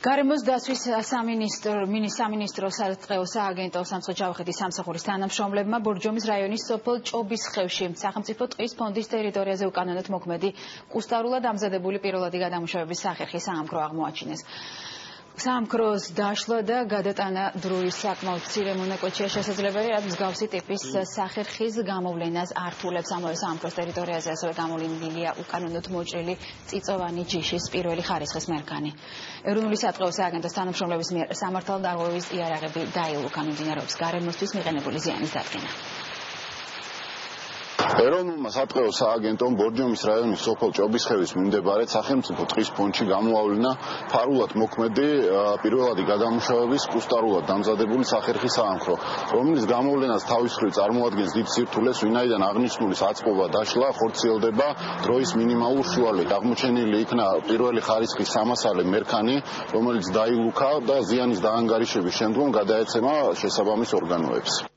გარემოს დაცვის სამინისტრო სატყეო სააგენტო სამცხე-ჯავახეთის სამსახურის თანამშრომლებმა ბორჯომის რაიონის სოფელ ჭობისხევში სახელმწიფო ტყის ფონდის ტერიტორიაზე უკანონოდ მოქმედი კუსტარულად ამზადებული პირველადი გადამუშავების სახერხი საამქრო აღმოაჩინეს. საამქროს დაშლა და გადატანა დროის საკმაოდ მცირე მონაკვეთშია შესაძლებელი, რაც მსგავსი ტიპის სახერხის გამოვლენას ართულებს. ამავე საამქროს ტერიტორიაზე ასევე გამოვლენილია უკანონოდ მოჭრილი წიწოვანი ჯიშის პირველი ხარისხის მერქანი. ეროვნული სატყეო სააგენტოს თანამშრომლების მიერ სამართალდამცავების იარაღები დაილუქა მიმდინარეობს გარემოსთვის მიყენებული ზიანის დადგენა. ეროვნულმა სატყეო სააგენტომ ბორჯომის რაიონის სოფელ ჭობისხევის მიმდებარედ სახელმწიფო ტყის ფონდში გამოავლინა ფარულად მოქმედი პირველადი გადამუშავების კუსტარულად დამზადებული სახერხი საამქრო, რომლის გამოვლენას თავის მხრივ წარმოადგენს დიდ სირთულეს, ვინაიდან აღნიშნული საწყობა დაშლა ხორციელდება დროის მინიმალურ შუალედ. აღმოჩენილი იქნა პირველი ხარისხის სამასალე მერქანი, რომელიც დაილუქა და ზიანის დაანგარიშების შემდგომ გადაეცემა შესაბამის ორგანოებს.